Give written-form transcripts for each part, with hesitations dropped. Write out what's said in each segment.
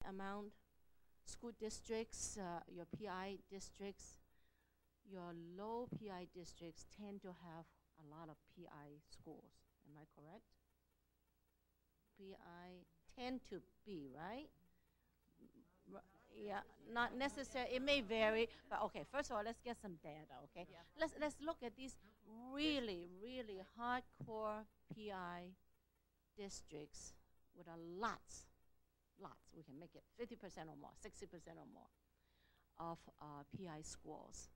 amount. School districts, your PI districts, your low PI districts tend to have a lot of PI schools. Am I correct? PI tend to be, right? Yeah, not necessarily. It may vary, but okay. First of all, let's get some data. Okay, Yeah. let's look at these really hardcore PI districts with a lots. We can make it 50% or more, 60% or more of PI schools,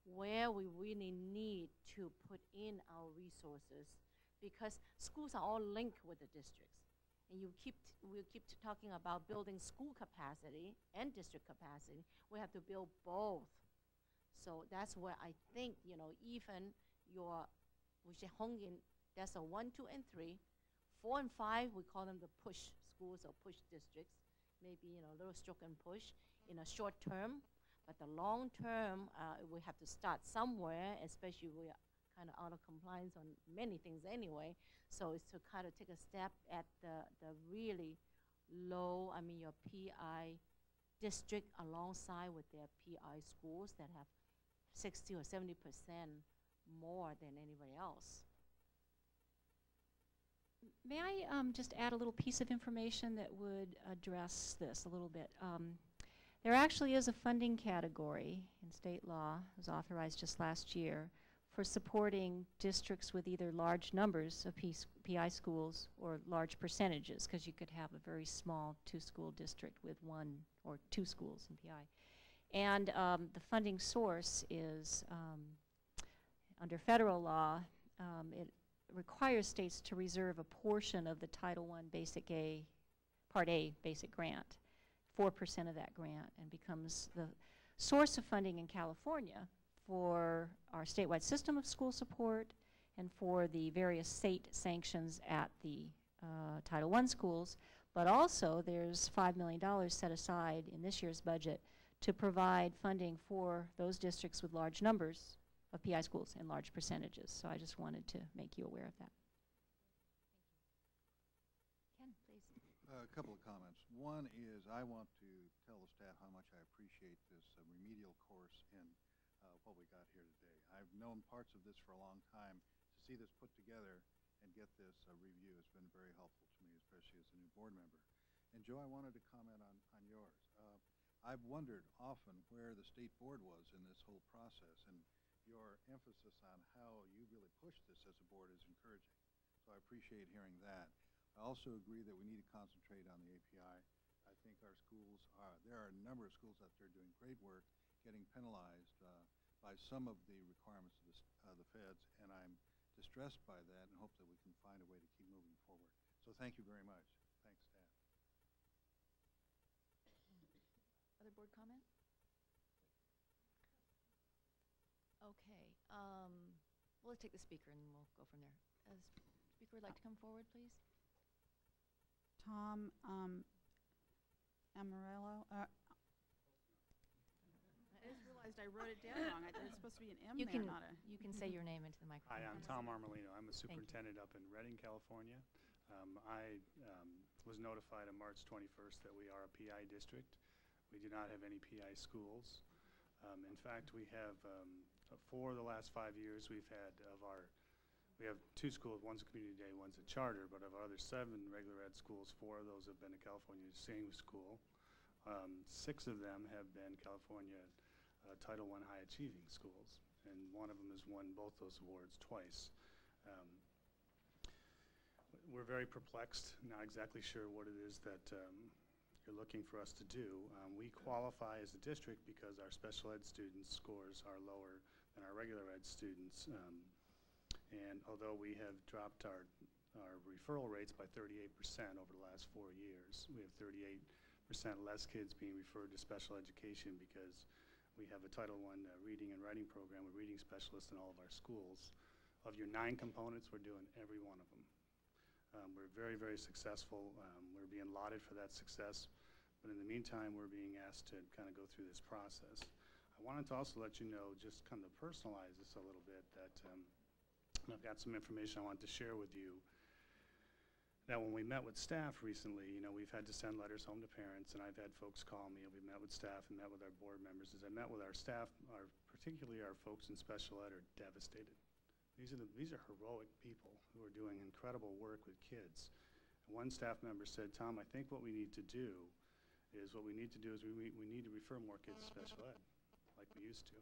where we really need to put in our resources, because schools are all linked with the districts. And we'll keep talking about building school capacity and district capacity. We have to build both. So that's where I think, even we should hone in, that's a 1, 2, and 3. 4 and 5, we call them the push schools or push districts. Maybe, a little stroke and push in a short term. But the long term, we have to start somewhere, especially we are kind of out of compliance on many things anyway. So it's to kind of take a step at the really low, your PI district alongside with their PI schools that have 60 or 70% more than anybody else. May I just add a little piece of information that would address this a little bit? There actually is a funding category in state law, it was authorized just last year, for supporting districts with either large numbers of PI schools or large percentages, because you could have a very small 2-school district with 1 or 2 schools in PI. And the funding source is, under federal law, it requires states to reserve a portion of the Title I Part A basic grant, 4% of that grant, and becomes the source of funding in California for our statewide system of school support and for the various state sanctions at the Title I schools. But also there's $5 million set aside in this year's budget to provide funding for those districts with large numbers of PI schools and large percentages. So I just wanted to make you aware of that. Ken, please. A couple of comments. One is I want to tell the staff how much I appreciate this remedial course in what we got here today. I've known parts of this for a long time. To see this put together and get this review has been very helpful to me, especially as a new board member. And Joe, I wanted to comment on yours. I've wondered often where the state board was in this whole process, and your emphasis on how you really push this as a board is encouraging. So I appreciate hearing that. I also agree that we need to concentrate on the API. I think our schools there are a number of schools out there doing great work, getting penalized by some of the requirements of the feds, and I'm distressed by that and hope that we can find a way to keep moving forward. So thank you very much. Thanks, staff. Other board comment? Okay. Well, let's take the speaker and we'll go from there. Speaker would like to come forward, please. Tom Amarello. I just realized I wrote it down wrong. It's supposed to be an M there, not a... You can say your name into the microphone. Hi, I'm Tom Armelino. I'm a superintendent up in Redding, California. I was notified on March 21st that we are a PI district. We do not have any PI schools. In fact, we have, for the last 5 years, we have 2 schools. One's a community day, one's a charter, but of our other 7 regular ed schools, 4 of those have been a California Singing School. 6 of them have been California Title I high achieving schools, and one of them has won both those awards twice. We're very perplexed, not exactly sure what it is that you're looking for us to do. We qualify as a district because our special ed students' scores are lower than our regular ed students. And although we have dropped our referral rates by 38% over the last 4 years, we have 38% less kids being referred to special education because we have a Title I reading and writing program with reading specialists in all of our schools. Of your 9 components, we're doing every one of them. We're very, very successful. We're being lauded for that success, but in the meantime, we're being asked to kind of go through this process. I wanted to also let you know, just kind of personalize this a little bit, that I've got some information I want to share with you. Now, when we met with staff recently, you know, we've had to send letters home to parents, and I've had folks call me, and we've met with staff and met with our board members. As I met with our staff, particularly our folks in special ed, are devastated. These are heroic people who are doing incredible work with kids. And one staff member said, Tom, I think what we need to do is we need to refer more kids to special ed, like we used to.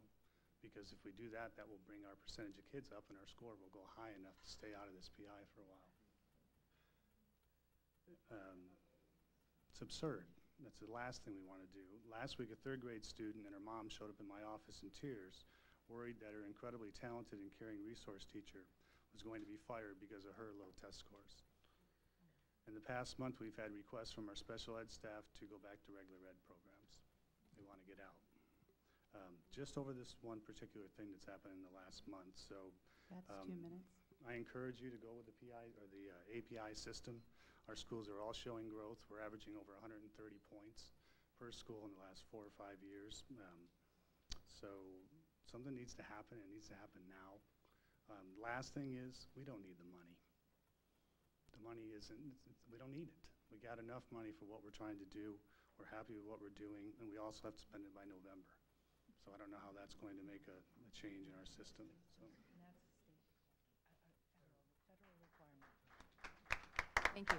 Because if we do that, that will bring our percentage of kids up, and our score will go high enough to stay out of this PI for a while. It's absurd. That's the last thing we want to do. Last week, a third grade student and her mom showed up in my office in tears, worried that her incredibly talented and caring resource teacher was going to be fired because of her low test scores. In the past month, we've had requests from our special ed staff to go back to regular ed programs. They want to get out. Just over this one particular thing that's happened in the last month. So That's 2 minutes. I encourage you to go with the PI or the API system. Our schools are all showing growth. We're averaging over 130 points per school in the last 4 or 5 years. So something needs to happen. It needs to happen now. Last thing is, we don't need the money. The money isn't, we don't need it. We got enough money for what we're trying to do. We're happy with what we're doing, and we also have to spend it by November. So I don't know how that's going to make a change in our system. So. Thank you.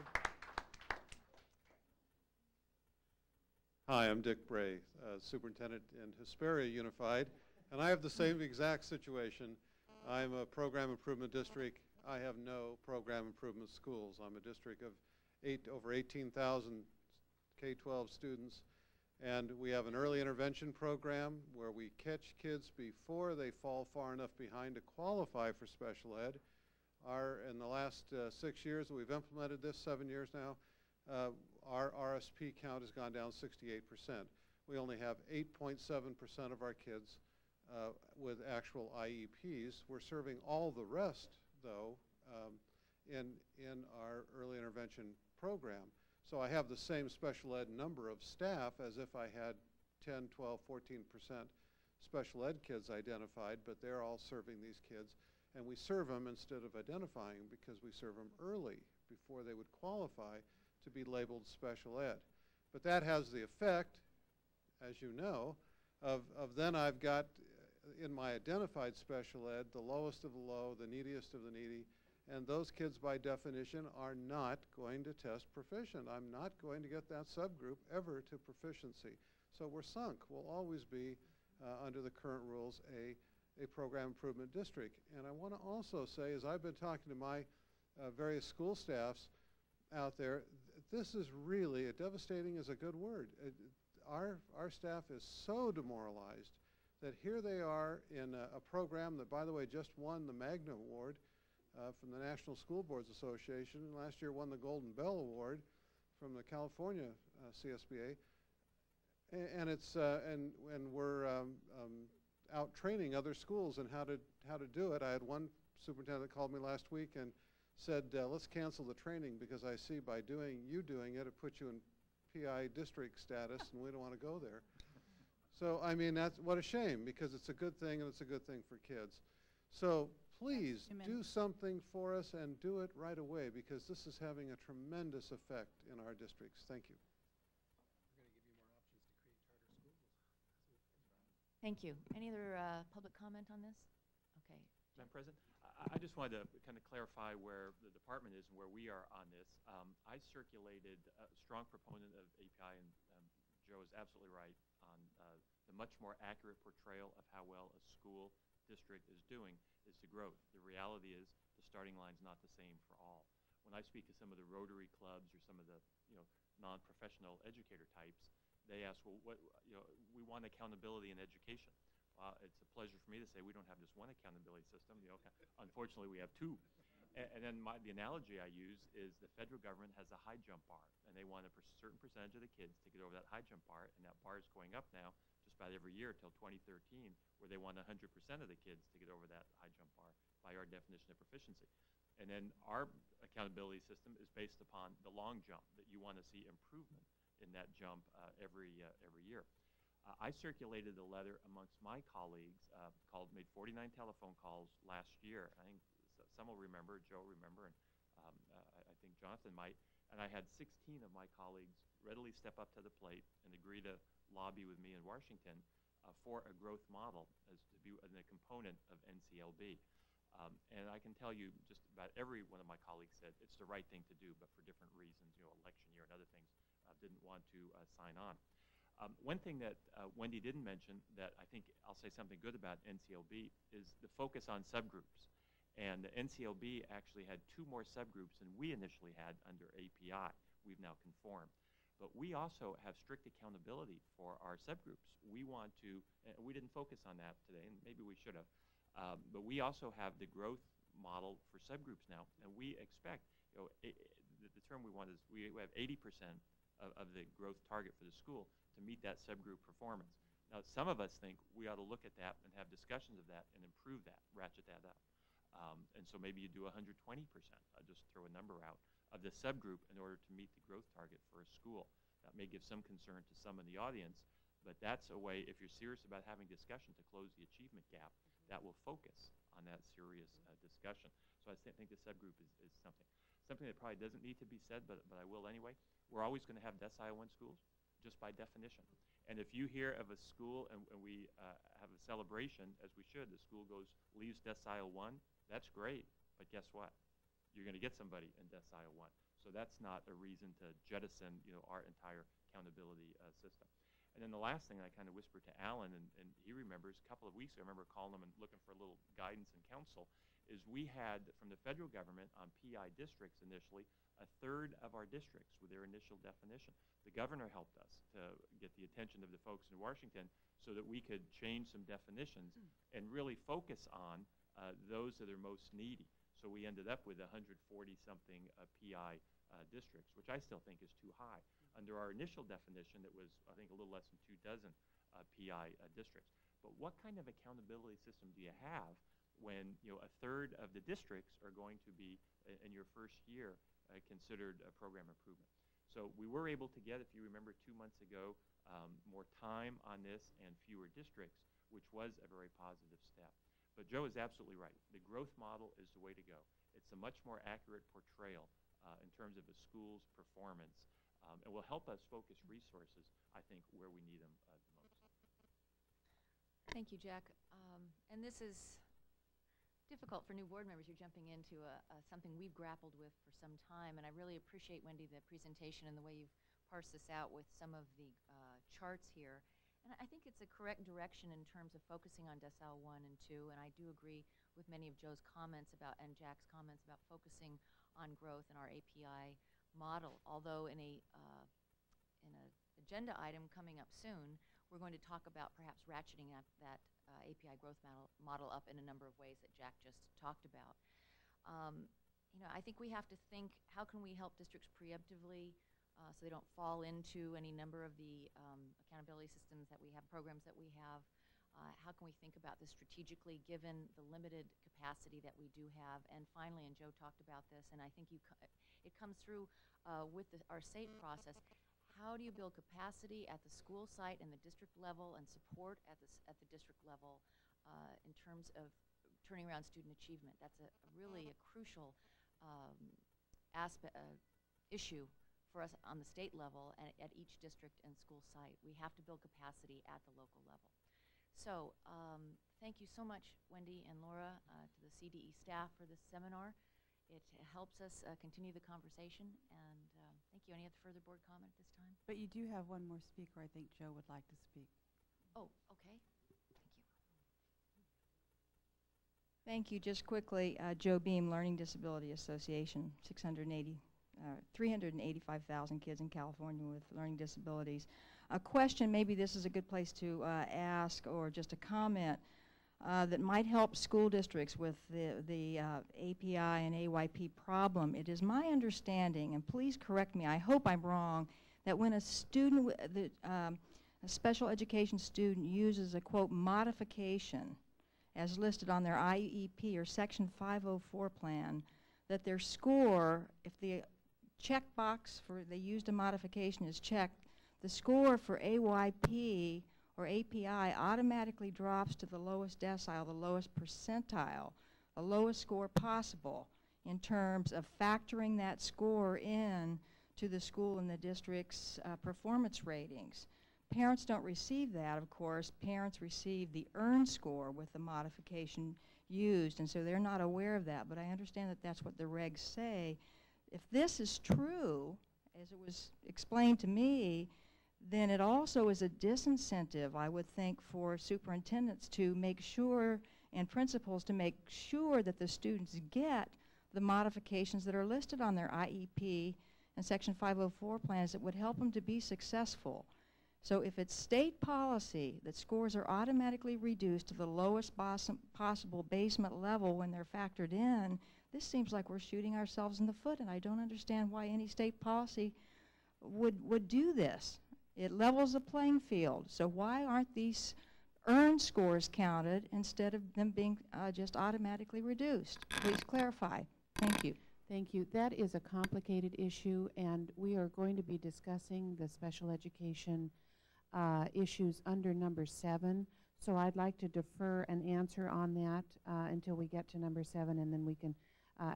Hi, I'm Dick Bray, Superintendent in Hesperia Unified, and I have the same exact situation. I'm a program improvement district. I have no program improvement schools. I'm a district of over 18,000 K-12 students, and we have an early intervention program where we catch kids before they fall far enough behind to qualify for special ed. In the last 6 years that we've implemented this, 7 years now, our RSP count has gone down 68%. We only have 8.7% of our kids with actual IEPs. We're serving all the rest, though, in our early intervention program. So I have the same special ed number of staff as if I had 10, 12, 14% special ed kids identified, but they're all serving these kids. And we serve them instead of identifying them because we serve them early before they would qualify to be labeled special ed. But that has the effect, as you know, of then I've got in my identified special ed the lowest of the low, the neediest of the needy, and those kids by definition are not going to test proficient. I'm not going to get that subgroup ever to proficiency. So we're sunk. We'll always be, under the current rules, a program improvement district. And I want to also say, as I've been talking to my various school staffs out there, this is really, devastating is a good word. Our staff is so demoralized that here they are in a program that, by the way, just won the Magna Award from the National School Boards Association, and last year won the Golden Bell Award from the California CSBA. And it's and we're out training other schools in how to do it. I had one superintendent that called me last week and said, let's cancel the training because I see by doing it, it puts you in PI district status, and we don't want to go there. So, I mean, that's what a shame, because it's a good thing, and it's a good thing for kids. So please do something for us and do it right away, because this is having a tremendous effect in our districts. Thank you. Thank you. Any other public comment on this? Okay. Madam President, I just wanted to kind of clarify where the department is and where we are on this. I circulated a strong proponent of API, and Joe is absolutely right on the much more accurate portrayal of how well a school district is doing is the growth. The reality is the starting line's not the same for all. When I speak to some of the Rotary clubs or some of the non-professional educator types, they ask, well, what, we want accountability in education. It's a pleasure for me to say we don't have just one accountability system. Unfortunately, we have two. And then the analogy I use is the federal government has a high jump bar, and they want a certain percentage of the kids to get over that high jump bar, and that bar is going up now just about every year until 2013, where they want 100% of the kids to get over that high jump bar by our definition of proficiency. And then our accountability system is based upon the long jump, that you want to see improvement in that jump every year. I circulated a letter amongst my colleagues, made 49 telephone calls last year. I think some will remember, Joe will remember, and I think Jonathan might. And I had 16 of my colleagues readily step up to the plate and agree to lobby with me in Washington for a growth model as to be a component of NCLB. And I can tell you just about every one of my colleagues said it's the right thing to do, but for different reasons, election year and other things, didn't want to sign on. One thing that Wendy didn't mention that I think I'll say something good about NCLB is the focus on subgroups. And the NCLB actually had 2 more subgroups than we initially had under API. We've now conformed. But we also have strict accountability for our subgroups. We want to, we didn't focus on that today, and maybe we should have, but we also have the growth model for subgroups now, and we expect, the term we want is we have 80% of the growth target for the school to meet that subgroup performance. Now, some of us think we ought to look at that and have discussions of that and improve that, ratchet that up. And so maybe you do 120%, just throw a number out, of the subgroup in order to meet the growth target for a school. That may give some concern to some in the audience, but that's a way, if you're serious about having discussion to close the achievement gap, that will focus on that serious discussion. So I think the subgroup is something that probably doesn't need to be said, but I will anyway. We're always going to have decile 1 schools, just by definition. And if you hear of a school and we have a celebration, as we should, the school leaves decile 1, that's great, but guess what? You're going to get somebody in decile 1. So that's not a reason to jettison, our entire accountability system. And then the last thing I kind of whispered to Alan, and he remembers a couple of weeks ago, I remember calling him and looking for a little guidance and counsel, is we had from the federal government on PI districts initially, 1/3 of our districts with their initial definition. The governor helped us to get the attention of the folks in Washington so that we could change some definitions and really focus on those that are most needy. So we ended up with 140-something PI districts, which I still think is too high. Under our initial definition, it was, I think, a little less than 24 PI districts. But what kind of accountability system do you have when 1/3 of the districts are going to be, in your first year, considered a program improvement? So we were able to get, if you remember 2 months ago, more time on this and fewer districts, which was a very positive step. But Joe is absolutely right. The growth model is the way to go. It's a much more accurate portrayal in terms of a school's performance, and will help us focus resources, I think, where we need them the most. Thank you, Jack. And this is difficult for new board members. You're jumping into something we've grappled with for some time, and I really appreciate, Wendy, the presentation and the way you've parsed this out with some of the charts here. And I think it's a correct direction in terms of focusing on decile 1 and 2, and I do agree with many of Joe's comments about, and Jack's comments about focusing on growth in our API model. Although in a agenda item coming up soon, we're going to talk about perhaps ratcheting up that API growth model up in a number of ways that Jack just talked about. I think we have to think, how can we help districts preemptively so they don't fall into any number of the accountability systems that we have, programs that we have. How can we think about this strategically given the limited capacity that we do have? And finally, and Joe talked about this, and I think it comes through with our SAFE process, how do you build capacity at the school site and the district level and support at the district level in terms of turning around student achievement? That's really a crucial issue for us on the state level and at each district and school site. We have to build capacity at the local level. So thank you so much, Wendy and Laura, to the CDE staff for this seminar. It helps us continue the conversation, and thank you. Any other further board comment at this time? But you do have one more speaker. I think Joe would like to speak. Oh, okay. Thank you. Thank you. Just quickly, Joe Beam, Learning Disability Association, 385,000 kids in California with learning disabilities. A question, maybe this is a good place to ask, or just a comment that might help school districts with the API and AYP problem. It is my understanding, and please correct me, I hope I'm wrong, that when a student, a special education student uses a, quote, modification as listed on their IEP or Section 504 plan, that their score, if the checkbox for they used a modification is checked, the score for AYP or API automatically drops to the lowest decile, the lowest percentile, the lowest score possible in terms of factoring that score in to the school and the district's performance ratings. Parents don't receive that, of course. Parents receive the earned score with the modification used, and so they're not aware of that. But I understand that that's what the regs say. If this is true, as it was explained to me, then it also is a disincentive, I would think, for superintendents to make sure, and principals to make sure that the students get the modifications that are listed on their IEP and Section 504 plans that would help them to be successful. So if it's state policy that scores are automatically reduced to the lowest possible basement level when they're factored in, this seems like we're shooting ourselves in the foot, and I don't understand why any state policy would do this. It levels the playing field. So why aren't these earned scores counted instead of them being just automatically reduced? Please clarify. Thank you. Thank you. That is a complicated issue, and we are going to be discussing the special education issues under number 7. So I'd like to defer an answer on that until we get to number 7, and then we can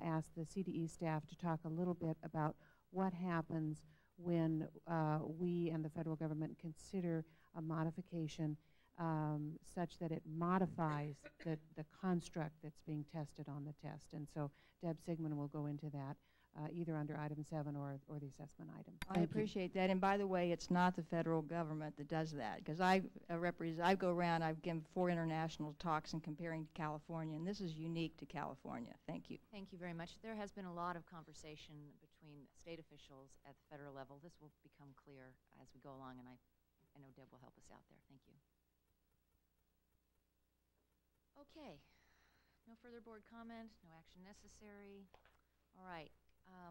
ask the CDE staff to talk a little bit about what happens when we and the federal government consider a modification such that it modifies the construct that's being tested on the test. And so Deb Sigmund will go into that either under item 7 or the assessment item. I appreciate that. And by the way, it's not the federal government that does that, because I go around, I've given 4 international talks in comparing to California, and this is unique to California. Thank you. Thank you very much. There has been a lot of conversation between state officials at the federal level. This will become clear as we go along, and I know Deb will help us out there. Thank you. Okay. No further board comment, no action necessary. All right.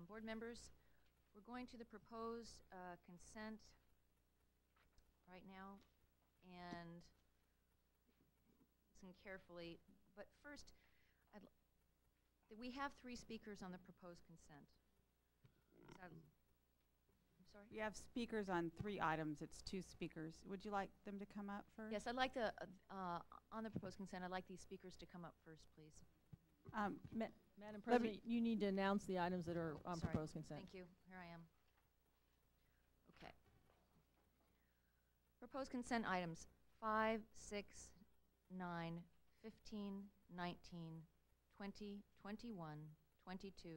Board members, we're going to the proposed consent right now, and listen carefully. But first, we have 3 speakers on the proposed consent. I'm sorry? We have speakers on 3 items. It's 2 speakers. Would you like them to come up first? Yes, I'd like to, on the proposed consent, I'd like these speakers to come up first, please. Madam President, you need to announce the items that are on proposed consent. Thank you. Here I am. Okay. Proposed consent items 5, 6, 9, 15, 19, 20, 21, 22,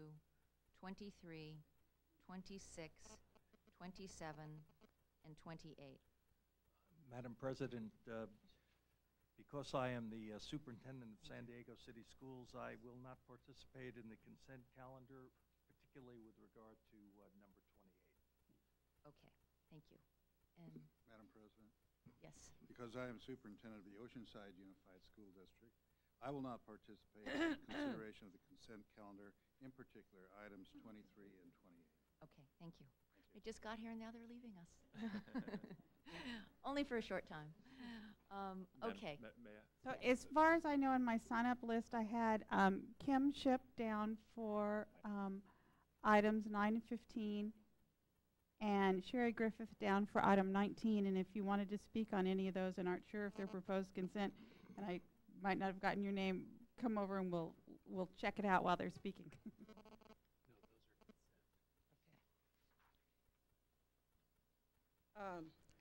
23, 26, 27, and 28. Madam President, because I am the superintendent of San Diego City Schools, I will not participate in the consent calendar, particularly with regard to number 28. Okay, thank you. And Madam President? yes. Because I am superintendent of the Oceanside Unified School District, I will not participate in consideration of the consent calendar, in particular items 23 and 28. Okay, thank you. They just got here and now they're leaving us. Only for a short time. Okay. May I? So as far as I know, in my sign-up list, I had Kim Ship down for items 9 and 15, and Sherry Griffith down for item 19. And if you wanted to speak on any of those and aren't sure if they're proposed consent, and I might not have gotten your name, come over and we'll check it out while they're speaking.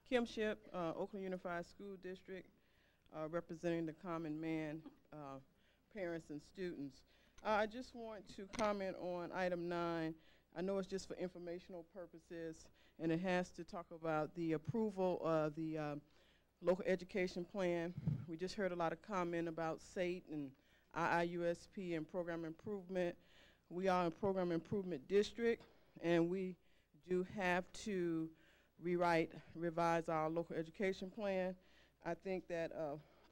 Kim Ship, Oakland Unified School District, representing the common man, parents and students. I just want to comment on item 9. I know it's just for informational purposes, and it has to talk about the approval of the local education plan. We just heard a lot of comment about SATE and IIUSP and program improvement. We are a program improvement district, and we do have to revise our local education plan. I think that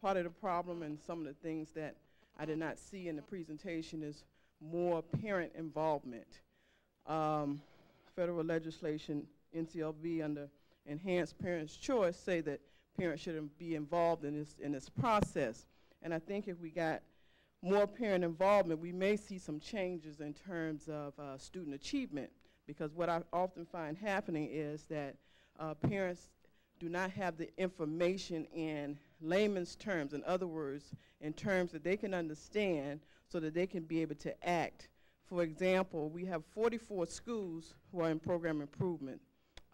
part of the problem and some of the things that I did not see in the presentation is more parent involvement. Federal legislation, NCLB, under Enhanced Parents' Choice, say that parents should be involved in this process. And I think if we got more parent involvement, we may see some changes in terms of student achievement, because what I often find happening is that parents do not have the information in layman's terms, in other words, in terms that they can understand so that they can be able to act For example, we have 44 schools who are in program improvement.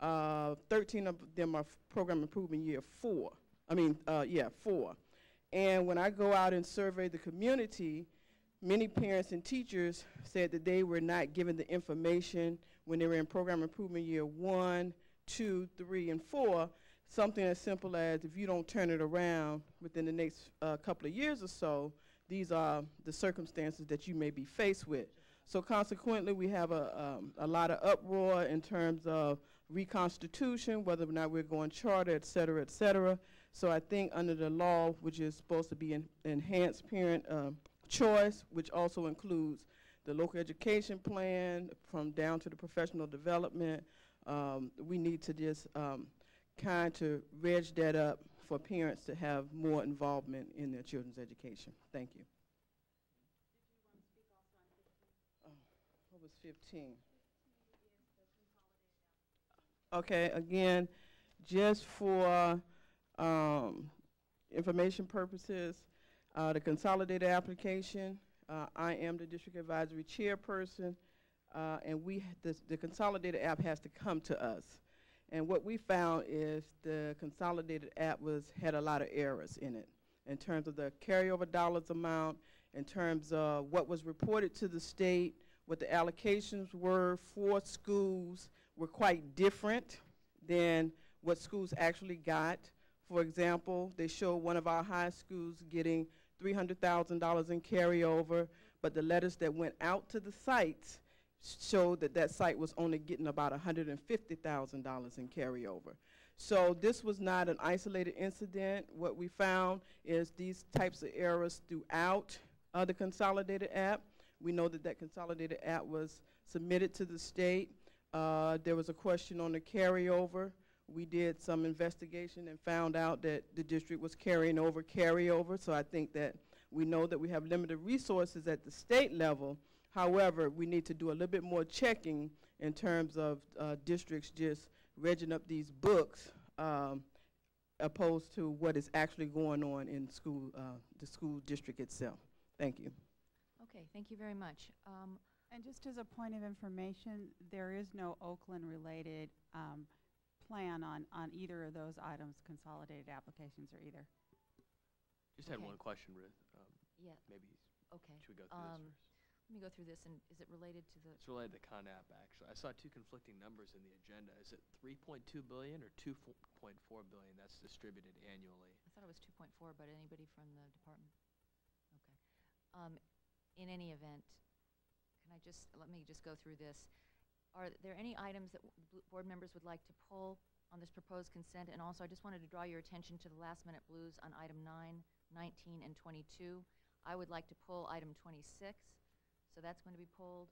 13 of them are program improvement year 4. Yeah, 4. And when I go out and survey the community, many parents and teachers said that they were not given the information when they were in program improvement year 1, 2, 3, and 4. Something as simple as, if you don't turn it around within the next couple of years or so, these are the circumstances that you may be faced with. So consequently, we have a lot of uproar in terms of reconstitution, whether or not we're going charter, et cetera, et cetera. So I think under the law, which is supposed to be enhanced parent choice, which also includes the local education plan from down to the professional development, we need to just kind of reg that up for parents to have more involvement in their children's education. Thank you. What was 15? Okay, again, just for information purposes, the consolidated application, I am the district advisory chairperson, and the consolidated app has to come to us. And what we found is the consolidated app had a lot of errors in it, in terms of the carryover dollars amount, in terms of what was reported to the state, what the allocations were for schools were quite different than what schools actually got. For example, they show one of our high schools getting $300,000 in carryover, but the letters that went out to the sites showed that that site was only getting about $150,000 in carryover. So this was not an isolated incident. What we found is these types of errors throughout the consolidated app. We know that that consolidated app was submitted to the state. There was a question on the carryover. We did some investigation and found out that the district was carrying over carryover. So I think that we know that we have limited resources at the state level. However, we need to do a little bit more checking in terms of districts just regging up these books opposed to what is actually going on in school, the school district itself. Thank you. Okay, thank you very much. And just as a point of information, there is no Oakland-related plan on either of those items, consolidated applications or either. Just had Okay. one question, Ruth. Yeah. Maybe Okay. should we go through this first? Let me go through this, and is it related to the? It's related to CONAP, actually. I saw two conflicting numbers in the agenda. Is it 3.2 billion or 2.4 billion that's distributed annually? I thought it was 2.4, but anybody from the department? Okay. In any event, let me just go through this. Are there any items that board members would like to pull on this proposed consent? And also, I just wanted to draw your attention to the last-minute blues on item 9, 19, and 22. I would like to pull item 26, so that's going to be pulled.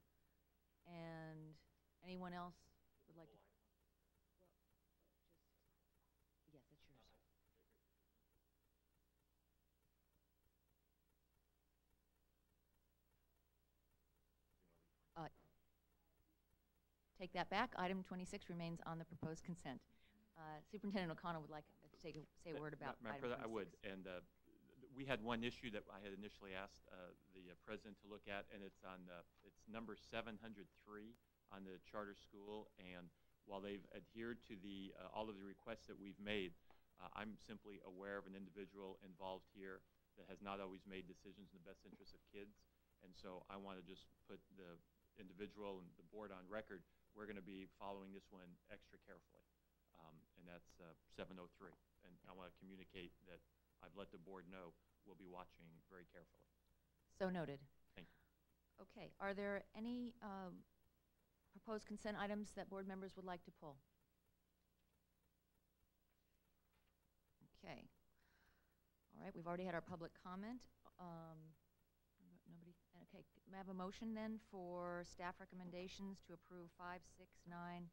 And anyone else would like to? Yes, it's yours. Take that back. Item 26 remains on the proposed consent. Superintendent O'Connell would like to say a word about Madam item President, 26. I would. And we had one issue that I had initially asked the president to look at, and it's on it's number 703 on the charter school. And while they've adhered to all of the requests that we've made, I'm simply aware of an individual involved here that has not always made decisions in the best interest of kids. And so I want to just put the individual and the board on record. We're going to be following this one extra carefully, and that's 703. And I want to communicate that I've let the board know we'll be watching very carefully. So noted. Thank you. Okay. Are there any proposed consent items that board members would like to pull? Okay. All right. We've already had our public comment. Nobody. Okay. May I have a motion then for staff recommendations to approve 5, 6, 9,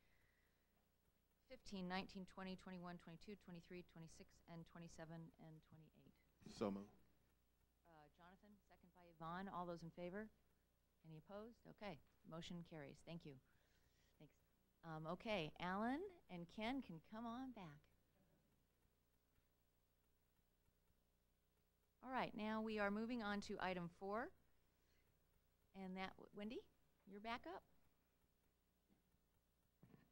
15, 19, 20, 21, 22, 23, 26, and 27, and 28. So moved. Jonathan, second by Yvonne. All those in favor? Any opposed? Okay. Motion carries. Thank you. Thanks. Okay. Alan and Ken can come on back. All right. Now we are moving on to item 4. And that, Wendy, you're back up.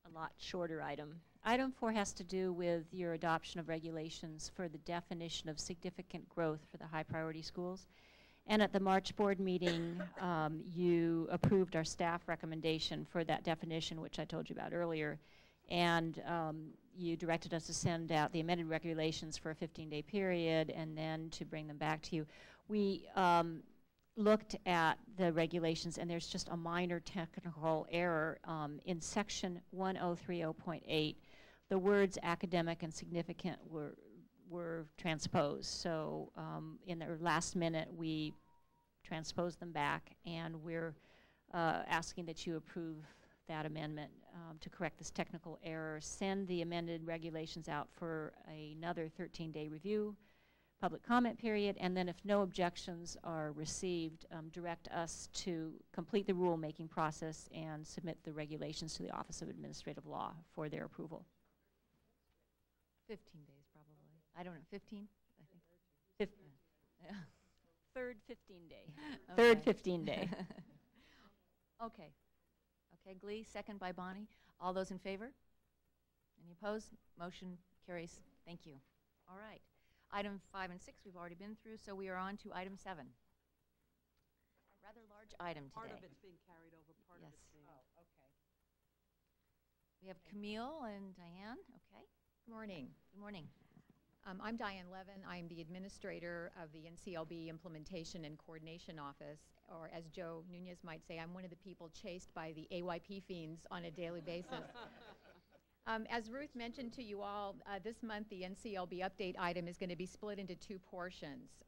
A lot shorter item. Item 4 has to do with your adoption of regulations for the definition of significant growth for the high priority schools. And at the March board meeting, you approved our staff recommendation for that definition, which I told you about earlier. And you directed us to send out the amended regulations for a 15-day period and then to bring them back to you. We looked at the regulations, and there's just a minor technical error. In section 1030.8, the words academic and significant were transposed. So in the last minute, we transposed them back, and we're asking that you approve that amendment to correct this technical error. Send the amended regulations out for another 13-day review, public comment period, and then if no objections are received, direct us to complete the rulemaking process and submit the regulations to the Office of Administrative Law for their approval. 15 days, probably. I don't know, 15? I think. Third 15-day. Okay. Third 15-day. Okay. Okay, Glee, second by Bonnie. All those in favor? Any opposed? Motion carries. Thank you. All right. Item 5 and 6 we've already been through, so we are on to item 7. A rather large item today. Part of it's being carried over, part of it's being... Oh, okay. We have Camille and Diane. Okay. Good morning. Good morning. I'm Diane Levin. I'm the administrator of the NCLB Implementation and Coordination Office, or as Joe Nunez might say, I'm one of the people chased by the AYP fiends on a daily basis. As Ruth mentioned to you all, this month the NCLB update item is going to be split into two portions.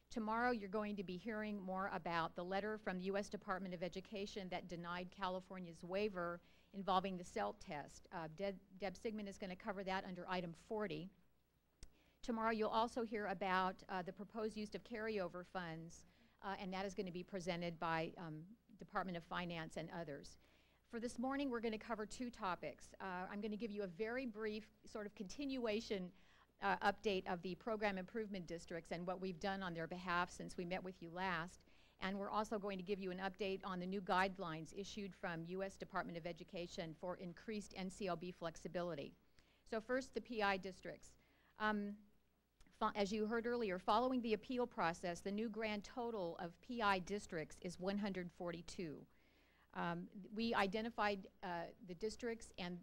Tomorrow you're going to be hearing more about the letter from the U.S. Department of Education that denied California's waiver involving the CELT test. Deb Sigmund is going to cover that under item 40. Tomorrow you'll also hear about the proposed use of carryover funds, and that is going to be presented by Department of Finance and others. For this morning, we're going to cover two topics. I'm going to give you a very brief sort of continuation update of the program improvement districts and what we've done on their behalf since we met with you last. And we're also going to give you an update on the new guidelines issued from U.S. Department of Education for increased NCLB flexibility. So first, the PI districts. As you heard earlier, following the appeal process, the new grand total of PI districts is 142. We identified the districts, and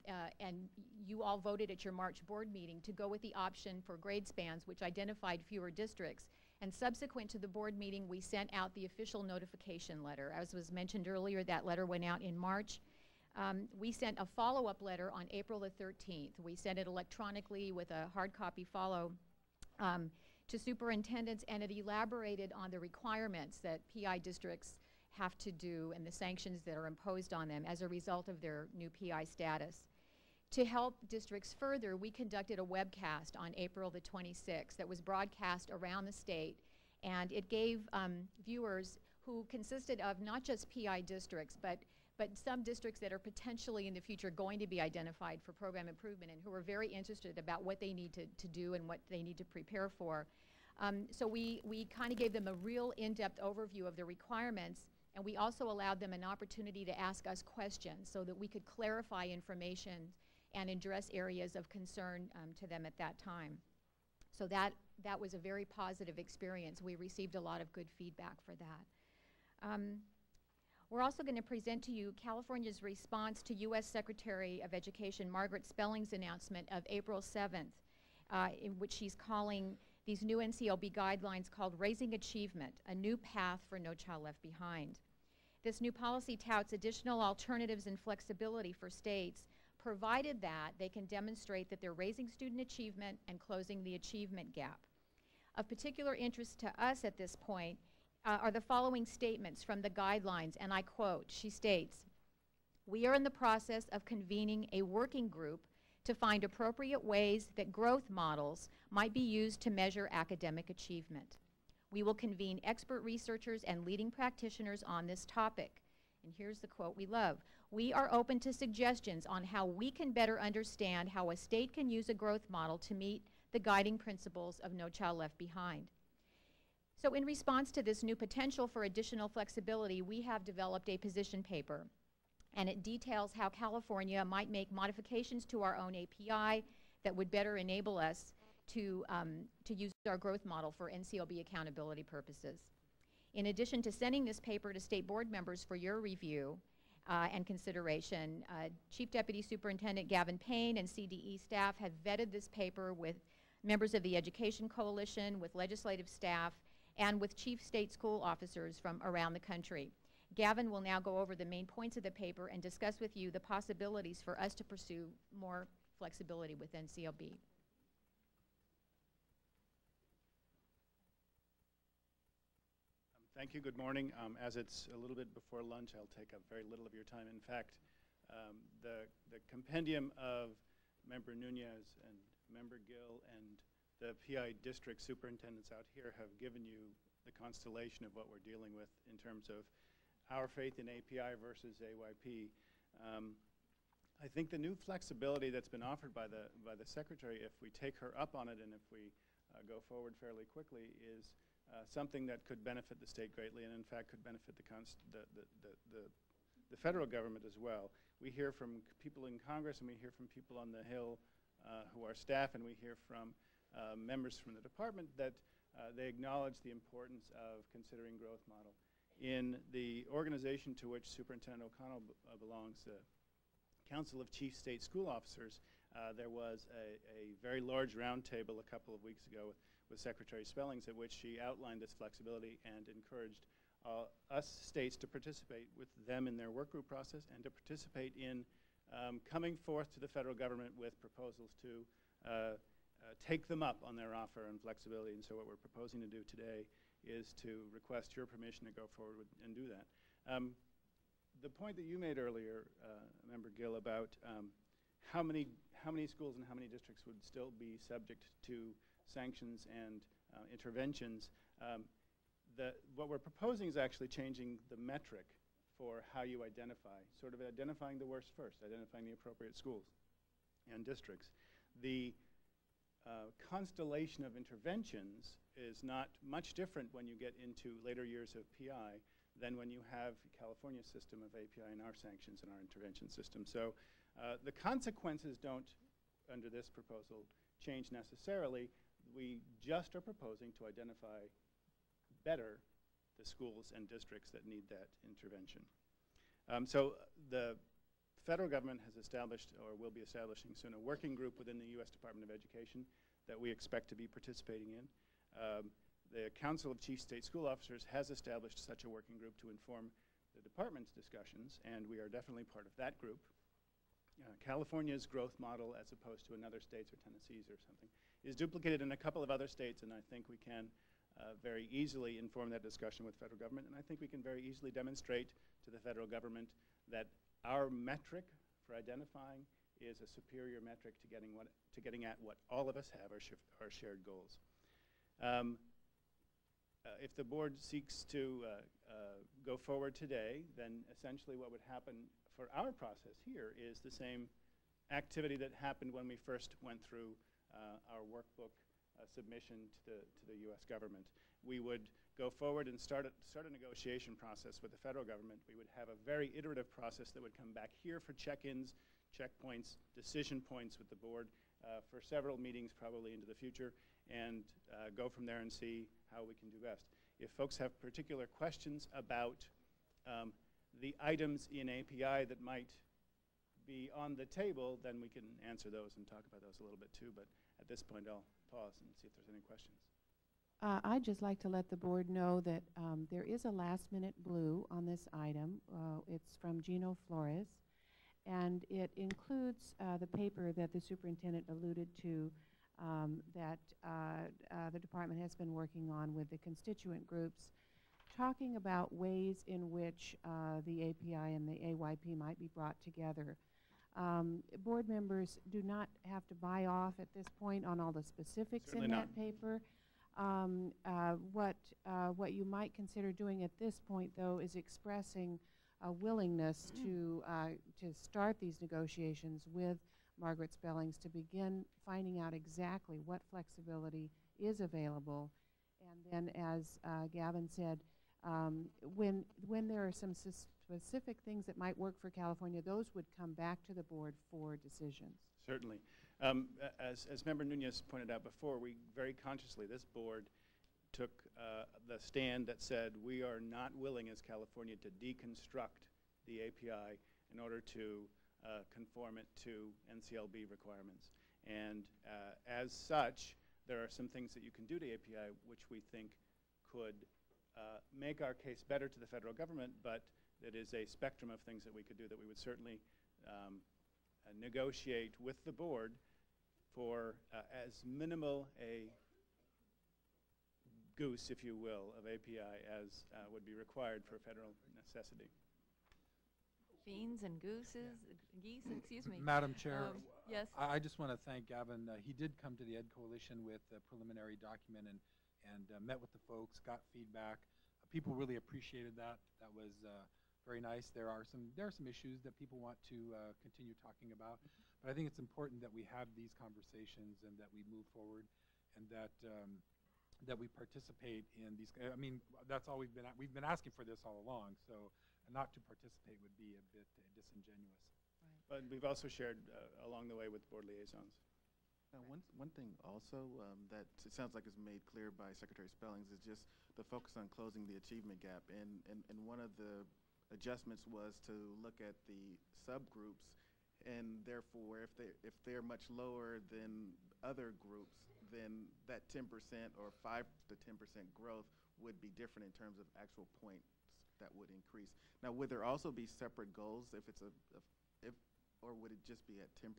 you all voted at your March board meeting to go with the option for grade spans, which identified fewer districts. And subsequent to the board meeting, we sent out the official notification letter. As was mentioned earlier, that letter went out in March. We sent a follow-up letter on April the 13th. We sent it electronically with a hard copy follow to superintendents, and it elaborated on the requirements that PI districts have to do and the sanctions that are imposed on them as a result of their new PI status. To help districts further, we conducted a webcast on April the 26th that was broadcast around the state, and it gave viewers who consisted of not just PI districts, but some districts that are potentially in the future going to be identified for program improvement and who are very interested about what they need to do and what they need to prepare for. So we kind of gave them a real in-depth overview of the requirements, and we also allowed them an opportunity to ask us questions so that we could clarify information and address areas of concern to them at that time. So that was a very positive experience. We received a lot of good feedback for that. We're also going to present to you California's response to U.S. Secretary of Education Margaret Spelling's announcement of April 7th, in which she's calling these new NCLB guidelines called Raising Achievement, a new path for No Child Left Behind. This new policy touts additional alternatives and flexibility for states, provided that they can demonstrate that they're raising student achievement and closing the achievement gap. Of particular interest to us at this point are the following statements from the guidelines, and I quote. She states, "We are in the process of convening a working group to find appropriate ways that growth models might be used to measure academic achievement. We will convene expert researchers and leading practitioners on this topic." And here's the quote we love. "We are open to suggestions on how we can better understand how a state can use a growth model to meet the guiding principles of No Child Left Behind." So in response to this new potential for additional flexibility, we have developed a position paper, and it details how California might make modifications to our own API that would better enable us to use our growth model for NCLB accountability purposes. In addition to sending this paper to state board members for your review and consideration, Chief Deputy Superintendent Gavin Payne and CDE staff have vetted this paper with members of the Education Coalition, with legislative staff, and with chief state school officers from around the country. Gavin will now go over the main points of the paper and discuss with you the possibilities for us to pursue more flexibility with NCLB. Thank you. Good morning. As it's a little bit before lunch, I'll take up very little of your time. In fact, the compendium of Member Nunez and Member Gill and the PI district superintendents out here have given you the constellation of what we're dealing with in terms of our faith in API versus AYP. I think the new flexibility that's been offered by the Secretary, if we take her up on it and if we go forward fairly quickly, is something that could benefit the state greatly and in fact could benefit the federal government as well. We hear from people in Congress and we hear from people on the Hill who are staff, and we hear from members from the department that they acknowledge the importance of considering growth model. In the organization to which Superintendent O'Connell belongs, the Council of Chief State School Officers, there was a very large roundtable a couple of weeks ago with Secretary Spellings, at which she outlined this flexibility and encouraged us states to participate with them in their work group process and to participate in coming forth to the federal government with proposals to take them up on their offer on flexibility. And so what we're proposing to do today is to request your permission to go forward and do that. The point that you made earlier, Member Gill, about how many schools and how many districts would still be subject to sanctions and interventions, what we're proposing is actually changing the metric for how you identify, sort of identifying the worst first, identifying the appropriate schools and districts. The constellation of interventions is not much different when you get into later years of PI than when you have California's system of API and our sanctions and our intervention system. So the consequences don't, under this proposal, change necessarily. We just are proposing to identify better the schools and districts that need that intervention. So the federal government has established, or will be establishing soon, a working group within the U.S. Department of Education that we expect to be participating in. The Council of Chief State School Officers has established such a working group to inform the department's discussions, and we are definitely part of that group. California's growth model, as opposed to another state's or Tennessee's or something, is duplicated in a couple of other states, and I think we can very easily inform that discussion with federal government, and I think we can very easily demonstrate to the federal government that our metric for identifying is a superior metric to getting at what all of us have, our shared goals. If the board seeks to go forward today, then essentially what would happen for our process here is the same activity that happened when we first went through our workbook submission to the U.S. government. We would go forward and start a negotiation process with the federal government. We would have a very iterative process that would come back here for check-ins, checkpoints, decision points with the board for several meetings probably into the future, and go from there and see how we can do best. If folks have particular questions about the items in API that might be on the table, then we can answer those and talk about those a little bit too, but at this point I'll pause and see if there's any questions. I'd just like to let the board know that there is a last-minute blue on this item. It's from Gino Flores, and it includes the paper that the superintendent alluded to that the department has been working on with the constituent groups, talking about ways in which the API and the AYP might be brought together. Board members do not have to buy off at this point on all the specifics in that paper. What you might consider doing at this point, though, is expressing a willingness to start these negotiations with Margaret Spellings to begin finding out exactly what flexibility is available And then, as Gavin said, when there are some specific things that might work for California, those would come back to the board for decisions. Certainly. As Member Nunez pointed out before, we very consciously, this board took the stand that said we are not willing as California to deconstruct the API in order to conform it to NCLB requirements. And as such, there are some things that you can do to API which we think could make our case better to the federal government, but it is a spectrum of things that we could do that we would certainly negotiate with the board for as minimal a goose, if you will, of API as would be required for federal necessity. Beans and gooses, geese, excuse me. Madam Chair, yes. I just want to thank Gavin. He did come to the Ed Coalition with a preliminary document and met with the folks, got feedback. People really appreciated that. That was very nice. There are some issues that people want to continue talking about, but I think it's important that we have these conversations and that we move forward, and that that we participate in these. I mean, that's all we've been asking for this all along. So not to participate would be a bit disingenuous. Right. But we've also shared along the way with board liaisons. One thing also that it sounds like is made clear by Secretary Spellings is just the focus on closing the achievement gap. And one of the adjustments was to look at the subgroups, and therefore if they're much lower than other groups, then that 10% or 5 to 10% growth would be different in terms of actual points that would increase. Now, would there also be separate goals if it's or would it just be at 10%?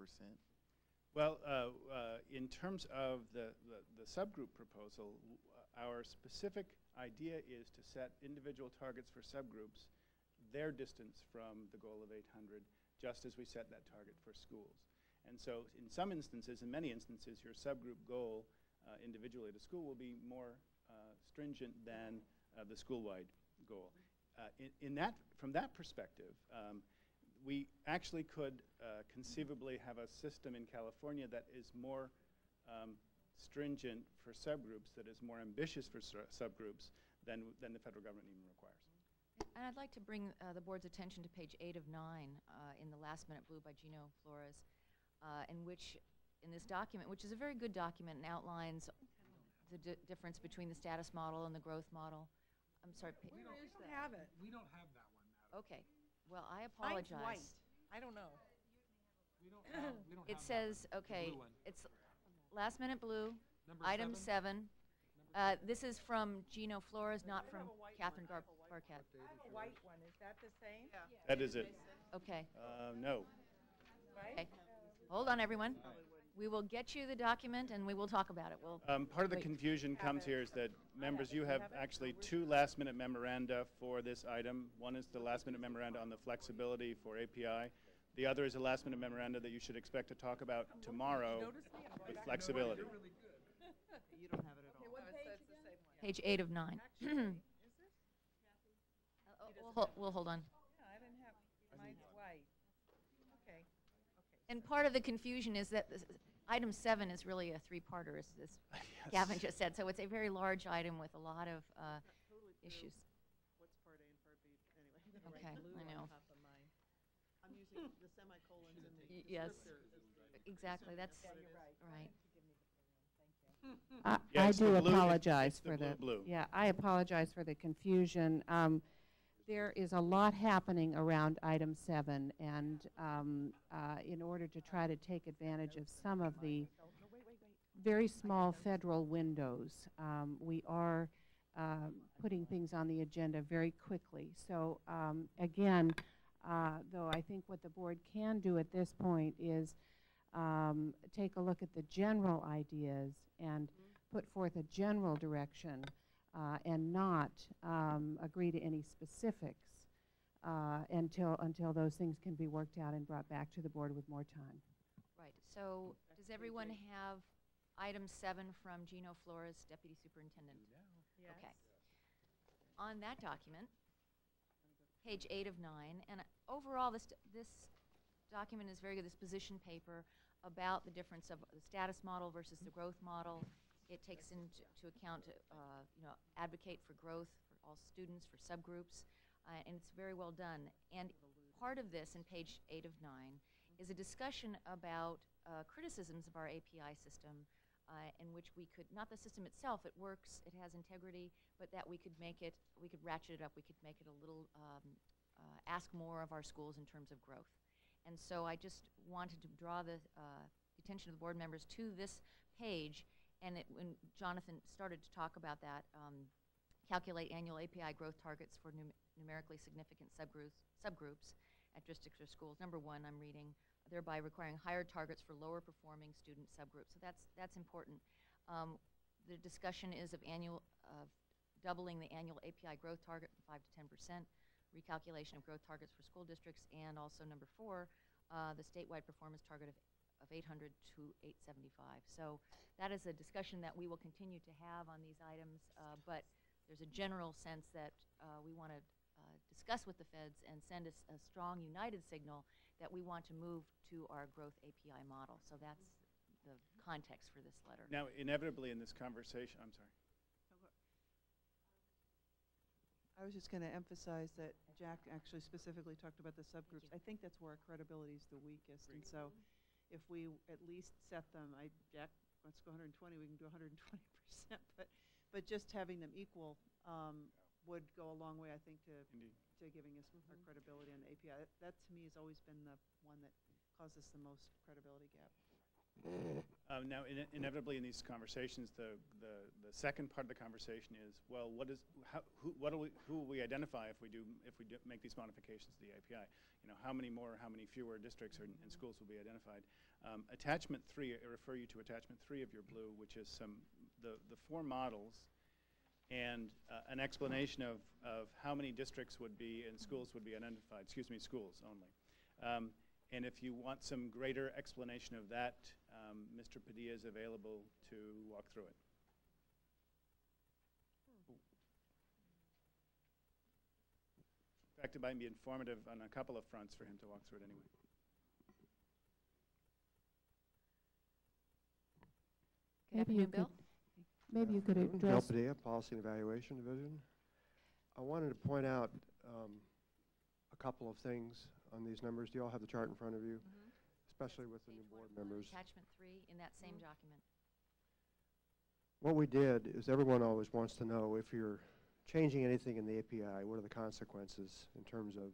Well, in terms of the subgroup proposal, our specific idea is to set individual targets for subgroups, their distance from the goal of 800, just as we set that target for schools. And so in some instances, in many instances, your subgroup goal individually at a school will be more stringent than the school-wide goal. From that perspective, we actually could conceivably have a system in California that is more stringent for subgroups, that is more ambitious for subgroups than the federal government even requires. And I'd like to bring the board's attention to page 8 of 9 in the Last Minute Blue by Gino Flores, in this document, which is a very good document and outlines the difference between the status model and the growth model. I'm sorry. We don't have it. We don't have that one, Madam. Okay. Well, I apologize. Mine's white. I don't know. We don't have it says, that one. okay, The blue one. it's Last Minute Blue, Number item 7. This is from Gino Flores, not from Catherine Barquette. I have a white one. Is that the same? Yeah. That is it. Okay. No. Right? Okay. Hold on, everyone. We will get you the document and we will talk about it. We'll Part of the confusion comes here is that members, you have actually 2 last-minute memoranda for this item. One is the last-minute memoranda on the flexibility for API. The other is a last-minute memoranda that you should expect to talk about tomorrow with flexibility. You don't have it at all. What page again? Page 8 of 9. We'll hold on. Yeah, I didn't have, mine's white. Okay. And part of the confusion is that item 7 is really a 3-parter, as Yes. Gavin just said. So it's a very large item with a lot of issues. What's part A and part B? Anyway. Okay, I know. I'm using the semicolons in the Yes, descriptors. exactly. That's Yeah, you're right. right. I Yes, do the blue- apologize it's the for the blue. Yeah, I apologize for the confusion. There is a lot happening around item 7, and in order to try to take advantage of some of the very small federal windows, we are putting things on the agenda very quickly. So again, though I think what the board can do at this point is take a look at the general ideas and put forth a general direction and not agree to any specifics until those things can be worked out and brought back to the board with more time. Right. So does everyone have item 7 from Gino Flores, Deputy Superintendent? Yes. Okay. On that document, page 8 of 9, and overall this document is very good, this position paper about the difference of the status model versus the growth model, It takes into account, advocate for growth for all students, for subgroups, and it's very well done. And part of this, in page 8 of 9, is a discussion about criticisms of our API system, in which we could, not the system itself, it works, it has integrity, but that we could make it, we could ratchet it up, we could make it a little, ask more of our schools in terms of growth. And so I just wanted to draw the attention of the board members to this page, and when Jonathan started to talk about that, calculate annual API growth targets for numerically significant subgroups at districts or schools. Number 1, I'm reading, thereby requiring higher targets for lower performing student subgroups. So that's important. The discussion is of doubling the annual API growth target from 5 to 10%, recalculation of growth targets for school districts, and also number 4, the statewide performance target of 800 to 875. So that is a discussion that we will continue to have on these items, but there's a general sense that we want to discuss with the feds and send a strong united signal that we want to move to our growth API model. So that's the context for this letter. Now, inevitably in this conversation, I'm sorry. I was just going to emphasize that Jack actually specifically talked about the subgroups. I think that's where our credibility is the weakest. And so if we at least set them, Jack wants to go 120, we can do 120%, but just having them equal would go a long way, I think, to giving us our credibility on the API. That to me has always been the one that causes the most credibility gap. Now, inevitably in these conversations, the second part of the conversation is, well, who will we identify if we do make these modifications to the API? You know, how many fewer districts and schools will be identified? Attachment 3, I refer you to attachment 3 of your blue, which is the 4 models and an explanation of how many districts would be and schools would be identified. Excuse me, schools only. And if you want some greater explanation of that, Mr. Padilla is available to walk through it. In fact, it might be informative on a couple of fronts for him to walk through it anyway. Maybe you could address. Gill Padilla, Policy and Evaluation Division. I wanted to point out a couple of things on these numbers. Do you all have the chart in front of you? Especially with the new board members. Attachment 3 in that same document. What we did is everyone always wants to know if you're changing anything in the API, what are the consequences in terms of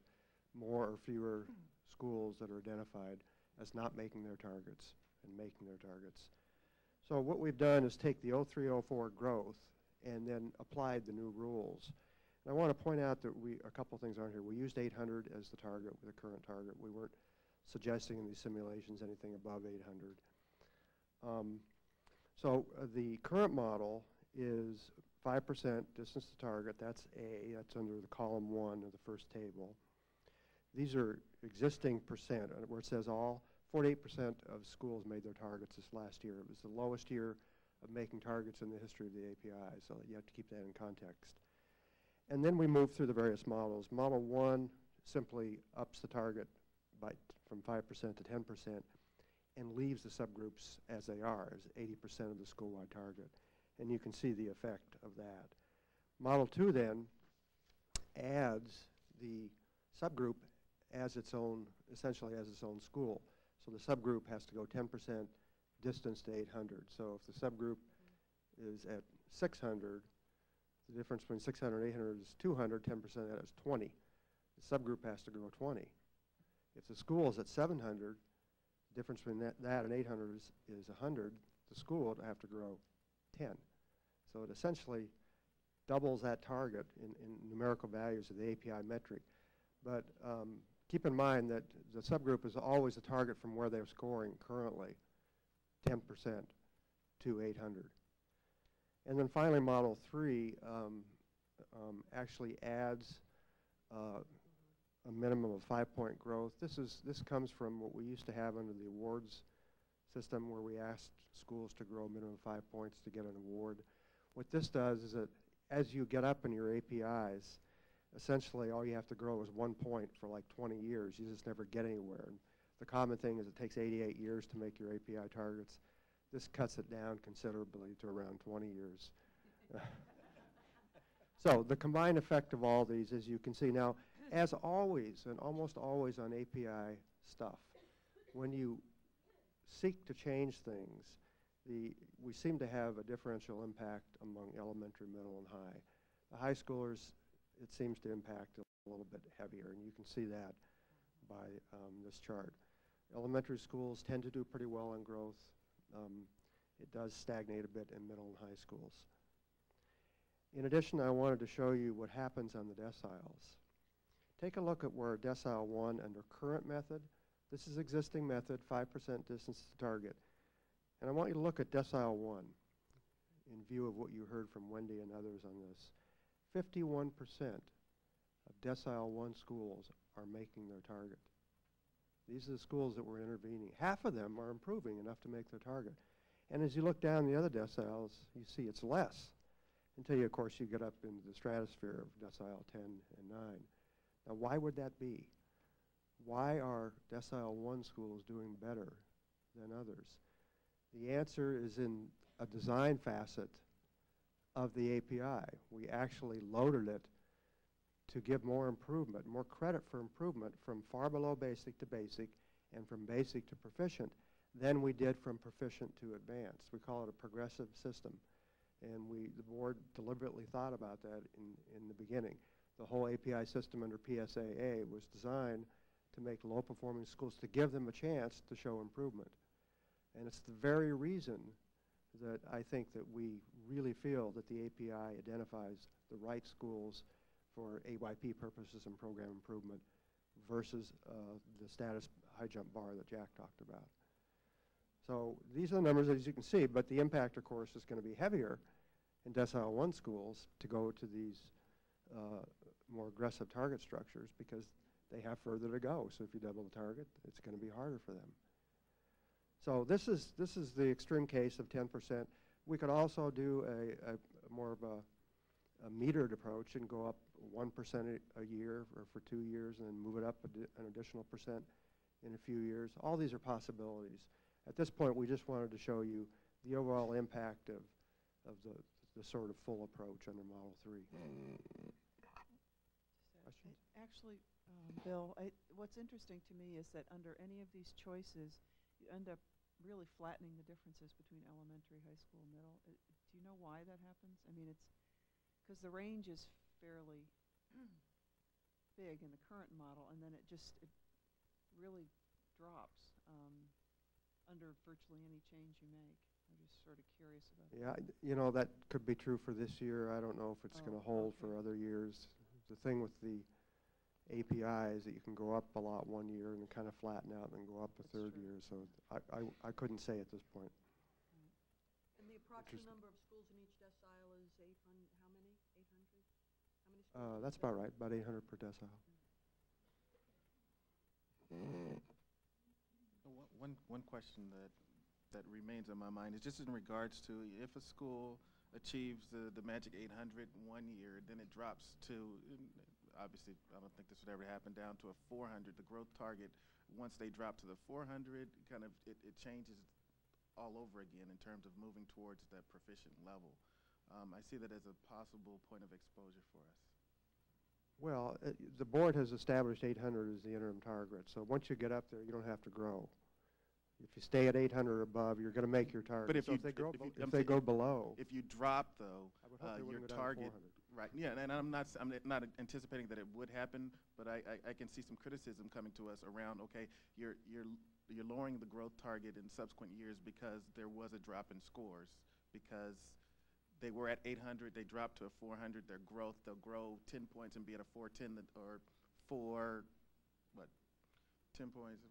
more or fewer schools that are identified as not making their targets and making their targets. So what we've done is take the 0304 growth and then applied the new rules. And I want to point out that a couple things aren't here. We used 800 as the target, the current target. We weren't suggesting in these simulations anything above 800. So the current model is 5% distance to target. That's A. That's under the column 1 of the first table. These are existing percent, where it says all 48% of schools made their targets this last year. It was the lowest year of making targets in the history of the API, so you have to keep that in context. And then we move through the various models. Model 1 simply ups the target from 5% to 10% and leaves the subgroups as they are, as 80% of the school-wide target. And you can see the effect of that. Model 2 then adds the subgroup as its own, essentially as its own school. So the subgroup has to go 10% distance to 800. So if the subgroup is at 600, the difference between 600 and 800 is 200, 10% of that is 20. The subgroup has to grow 20. If the school is at 700, the difference between that and 800 is 100. The school would have to grow 10. So it essentially doubles that target in numerical values of the API metric. But keep in mind that the subgroup is always a target from where they're scoring currently, 10% to 800. And then finally, Model 3 actually adds a minimum of 5-point growth. This comes from what we used to have under the awards system, where we asked schools to grow a minimum of 5 points to get an award. What this does is that as you get up in your APIs, essentially all you have to grow is 1 point for like 20 years. You just never get anywhere. And the common thing is it takes 88 years to make your API targets. This cuts it down considerably to around 20 years. So the combined effect of all these, as you can see now, as always and almost always on API stuff, when you seek to change things, we seem to have a differential impact among elementary, middle, and high. The high schoolers, it seems to impact a little bit heavier, and you can see that by this chart. Elementary schools tend to do pretty well on growth. It does stagnate a bit in middle and high schools. In addition, I wanted to show you what happens on the deciles. Take a look at where decile 1 under current method. This is existing method, 5% distance to target. And I want you to look at decile 1 in view of what you heard from Wendy and others on this. 51% of decile 1 schools are making their target. These are the schools that we're intervening. Half of them are improving enough to make their target. And as you look down the other deciles, you see it's less, until you, of course, you get up into the stratosphere of decile 10 and 9. Now, why would that be? Why are decile 1 schools doing better than others? The answer is in a design facet of the API. We actually loaded it to give more improvement, more credit for improvement from far below basic to basic and from basic to proficient than we did from proficient to advanced. We call it a progressive system. And the board deliberately thought about that in the beginning. The whole API system under PSAA was designed to make low-performing schools, to give them a chance to show improvement. And it's the very reason that I think that we really feel that the API identifies the right schools for AYP purposes and program improvement versus the status high jump bar that Jack talked about. So these are the numbers, as you can see, but the impact, of course, is going to be heavier in decile 1 schools to go to these more aggressive target structures because they have further to go. So if you double the target, it's going to be harder for them. So this is the extreme case of 10%. We could also do a more of a metered approach and go up 1% a year or for 2 years and then move it up an additional percent in a few years. All these are possibilities. At this point, we just wanted to show you the overall impact of the sort of full approach under Model 3. Questions? Actually, Bill, what's interesting to me is that under any of these choices, you end up really flattening the differences between elementary, high school, middle. Do you know why that happens? I mean, it's because the range is fairly big in the current model, and then it really drops under virtually any change you make. I'm just sort of curious about that. Yeah, you know, that could be true for this year. I don't know if it's going to hold for other years. The thing with the API is that you can go up a lot one year and kind of flatten out and then go up a third year. So I couldn't say at this point. And the approximate number of schools in each decile is 800, how many? 800? How many schools? That's about right, about 800 per decile. One question that remains on my mind is just in regards to if a school achieves the magic 800 1 year, then it drops to, obviously I don't think this would ever happen, down to a 400, the growth target. Once they drop to the 400, kind of it changes all over again in terms of moving towards that proficient level. I see that as a possible point of exposure for us. Well, the board has established 800 as the interim target. So once you get up there, you don't have to grow. If you stay at 800 or above, you're going to make your target. But if so if they go below, if you drop though, your target, right? Yeah, and I'm not anticipating that it would happen, but I can see some criticism coming to us around. Okay, you're lowering the growth target in subsequent years because there was a drop in scores because they were at 800, they dropped to a 400. Their growth, they'll grow 10 points and be at a 410 or 10 points,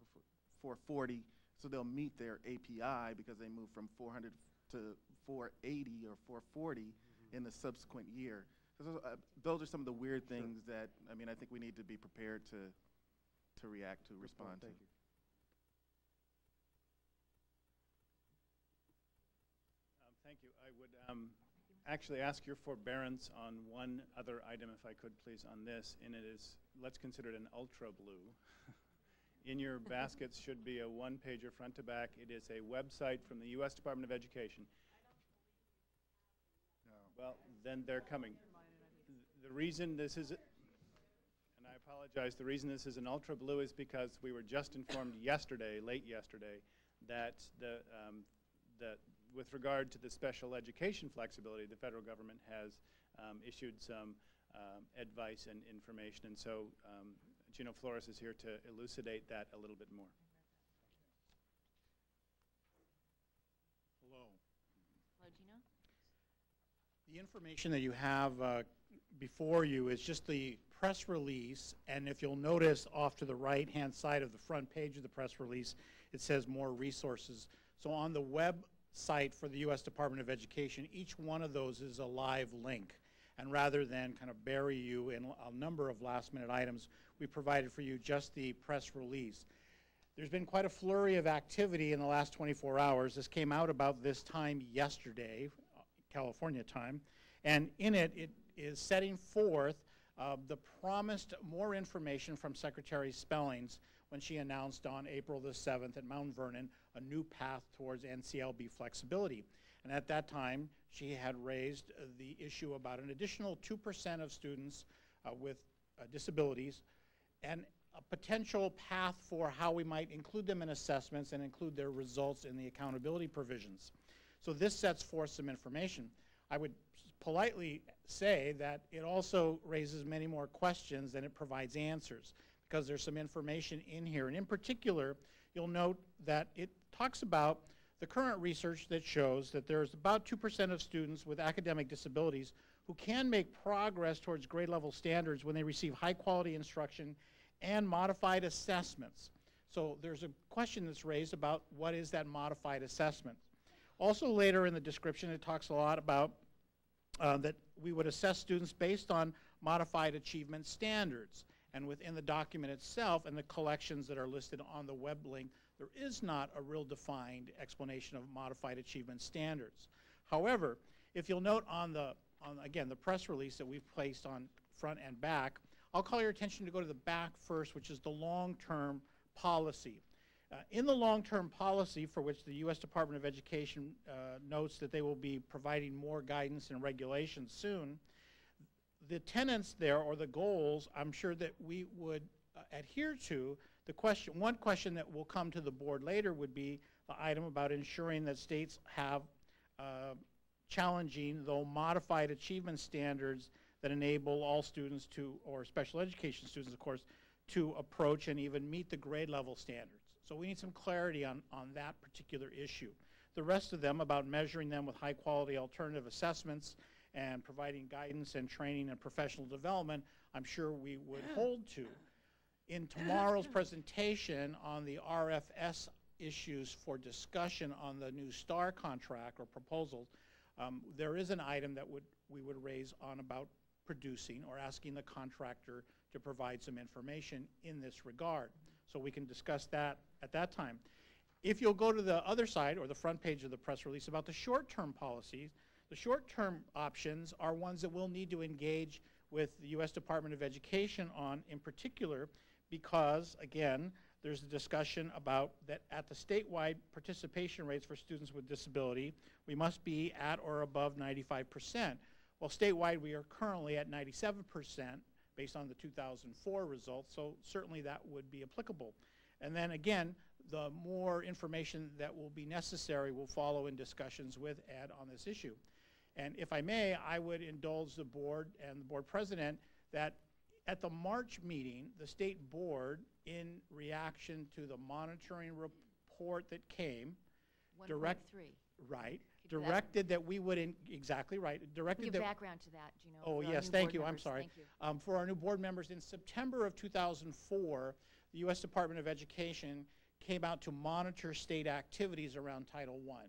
440. So they'll meet their API because they move from 400 to 480 or 440 in the subsequent year. So those are some of the weird things that, I mean, I think we need to be prepared to react to, respond to. Thank you. Thank you. I would actually ask your forbearance on one other item, if I could please, on this, and it is, let's consider it an ultra blue. In your baskets should be a one-pager front to back. It is a website from the U.S. Department of Education. Well, then they're coming. The reason this is, and I apologize, the reason this is an ultra blue is because we were just informed yesterday, late yesterday, that with regard to the special education flexibility, the federal government has issued some advice and information, and so Gino Flores is here to elucidate that a little bit more. Hello. Hello, Gino. The information that you have before you is just the press release, and if you'll notice off to the right-hand side of the front page of the press release, it says more resources. So on the website for the U.S. Department of Education, each one of those is a live link. And rather than kind of bury you in a number of last-minute items, we provided for you just the press release. There's been quite a flurry of activity in the last 24 hours. This came out about this time yesterday, California time, and in it, it is setting forth the promised more information from Secretary Spellings when she announced on April the 7th at Mount Vernon a new path towards NCLB flexibility. And at that time, she had raised the issue about an additional 2% of students with disabilities and a potential path for how we might include them in assessments and include their results in the accountability provisions. So this sets forth some information. I would politely say that it also raises many more questions than it provides answers, because there's some information in here. And in particular, you'll note that it talks about the current research that shows that there's about 2% of students with academic disabilities who can make progress towards grade level standards when they receive high quality instruction and modified assessments. So there's a question that's raised about what is that modified assessment. Also later in the description, it talks a lot about that we would assess students based on modified achievement standards. And within the document itself and the collections that are listed on the web link, there is not a real defined explanation of modified achievement standards. However, if you'll note on again, the press release that we've placed on front and back, I'll call your attention to go to the back first, which is the long-term policy. In the long-term policy, for which the U.S. Department of Education notes that they will be providing more guidance and regulations soon, the tenets there, or the goals, I'm sure that we would adhere to. One question that will come to the board later would be the item about ensuring that states have challenging, though modified achievement standards that enable all students to, or special education students, of course, to approach and even meet the grade level standards. So we need some clarity on that particular issue. The rest of them about measuring them with high quality alternative assessments and providing guidance and training and professional development, I'm sure we would hold to. In tomorrow's presentation on the RFS issues for discussion on the new STAR contract or proposal, there is an item that we would raise on about producing or asking the contractor to provide some information in this regard. So we can discuss that at that time. If you'll go to the other side, or the front page of the press release, about the short-term policies, the short-term options are ones that we'll need to engage with the U.S. Department of Education on in particular, because, again, there's a discussion about that at the statewide participation rates for students with disability, we must be at or above 95%. Well, statewide, we are currently at 97% based on the 2004 results, so certainly that would be applicable. And then again, the more information that will be necessary will follow in discussions with Ed on this issue. And if I may, I would indulge the board and the board president that at the March meeting, the state board, in reaction to the monitoring report that came, 1.3. Right, directed that we would, exactly right, directed give that. background to that, Gino. Oh yes, thank you, I'm sorry. For our new board members, in September of 2004, the U.S. Department of Education came out to monitor state activities around Title I.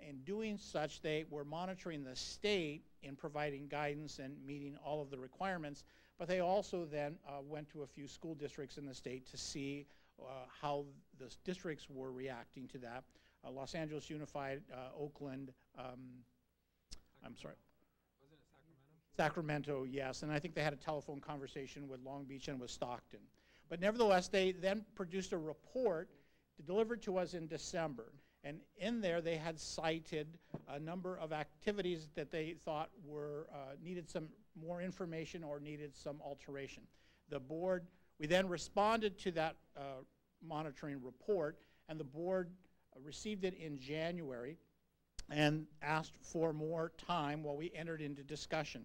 In doing such, they were monitoring the state in providing guidance and meeting all of the requirements, but they also then went to a few school districts in the state to see how the districts were reacting to that. Los Angeles Unified, Oakland, I'm sorry. Wasn't it Sacramento? Sacramento, yes, and I think they had a telephone conversation with Long Beach and with Stockton. But nevertheless, they then produced a report delivered to us in December. And in there, they had cited a number of activities that they thought were needed some more information or needed some alteration. The board, we then responded to that monitoring report, and the board received it in January and asked for more time while we entered into discussion.